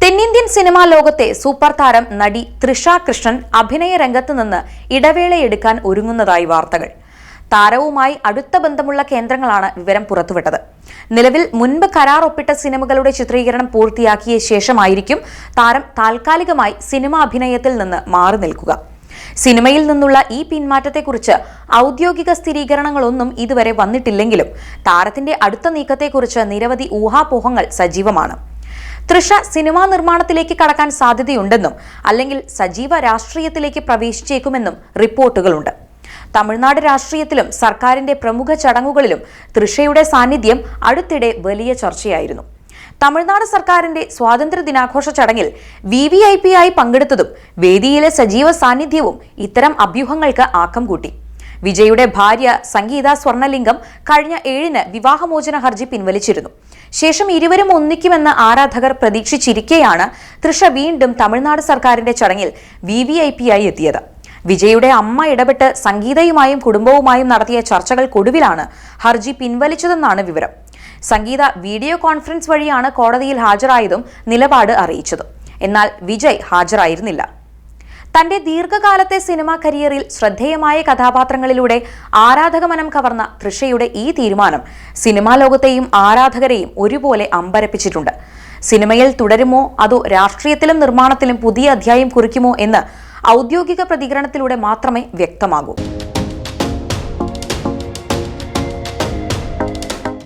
തെന്നിന്ത്യൻ സിനിമാ ലോകത്തെ സൂപ്പർ താരം നടി തൃഷ കൃഷ്ണൻ അഭിനയ രംഗത്ത് നിന്ന് ഇടവേളയെടുക്കാൻ ഒരുങ്ങുന്നതായി വാർത്തകൾ. താരവുമായി അടുത്ത ബന്ധമുള്ള കേന്ദ്രങ്ങളാണ് വിവരം പുറത്തുവിട്ടത്. നിലവിൽ മുൻപ് കരാർ ഒപ്പിട്ട സിനിമകളുടെ ചിത്രീകരണം പൂർത്തിയാക്കിയ ശേഷമായിരിക്കും താരം താൽക്കാലികമായി സിനിമാ അഭിനയത്തിൽ നിന്ന് മാറി നിൽക്കുക. സിനിമയിൽ നിന്നുള്ള ഈ പിന്മാറ്റത്തെക്കുറിച്ച് ഔദ്യോഗിക സ്ഥിരീകരണങ്ങളൊന്നും ഇതുവരെ വന്നിട്ടില്ലെങ്കിലും താരത്തിന്റെ അടുത്ത നീക്കത്തെക്കുറിച്ച് നിരവധി ഊഹാപോഹങ്ങൾ സജീവമാണ്. തൃഷ സിനിമാ നിർമ്മാണത്തിലേക്ക് കടക്കാൻ സാധ്യതയുണ്ടെന്നും അല്ലെങ്കിൽ സജീവ രാഷ്ട്രീയത്തിലേക്ക് പ്രവേശിച്ചേക്കുമെന്നും റിപ്പോർട്ടുകളുണ്ട്. തമിഴ്നാട് രാഷ്ട്രീയത്തിലും സർക്കാരിന്റെ പ്രമുഖ ചടങ്ങുകളിലും തൃഷയുടെ സാന്നിധ്യം അടുത്തിടെ വലിയ ചർച്ചയായിരുന്നു. തമിഴ്നാട് സർക്കാരിന്റെ സ്വാതന്ത്ര്യ ദിനാഘോഷ ചടങ്ങിൽ VVIP ആയി പങ്കെടുത്തതും വേദിയിലെ സജീവ സാന്നിധ്യവും ഇത്തരം അഭ്യൂഹങ്ങൾക്ക് ആക്കം കൂട്ടി. വിജയുടെ ഭാര്യ സംഗീത സ്വർണലിംഗം കഴിഞ്ഞ 7-ന് വിവാഹമോചന ഹർജി പിൻവലിച്ചിരുന്നു. ശേഷം ഇരുവരും ഒന്നിക്കുമെന്ന് ആരാധകർ പ്രതീക്ഷിച്ചിരിക്കെയാണ് തൃഷ വീണ്ടും തമിഴ്നാട് സർക്കാരിന്റെ ചടങ്ങിൽ VVIP ആയി എത്തിയത്. വിജയുടെ അമ്മ ഇടപെട്ട് സംഗീതയുമായും കുടുംബവുമായും നടത്തിയ ചർച്ചകൾക്കൊടുവിലാണ് ഹർജി പിൻവലിച്ചതെന്നാണ് വിവരം. സംഗീത വീഡിയോ കോൺഫറൻസ് വഴിയാണ് കോടതിയിൽ ഹാജരായതും നിലപാട് അറിയിച്ചതും. എന്നാൽ വിജയ് ഹാജരായിരുന്നില്ല. തന്റെ ദീർഘകാലത്തെ സിനിമാ കരിയറിൽ ശ്രദ്ധേയമായ കഥാപാത്രങ്ങളിലൂടെ ആരാധകമനം കവർന്ന തൃഷയുടെ ഈ തീരുമാനം സിനിമാ ലോകത്തെയും ആരാധകരെയും ഒരുപോലെ അമ്പരപ്പിച്ചിട്ടുണ്ട്. സിനിമയിൽ തുടരുമോ അതോ രാഷ്ട്രീയത്തിലും നിർമ്മാണത്തിലും പുതിയ അധ്യായം കുറിക്കുമോ എന്ന് ഔദ്യോഗിക പ്രതികരണത്തിലൂടെ മാത്രമേ വ്യക്തമാകൂ.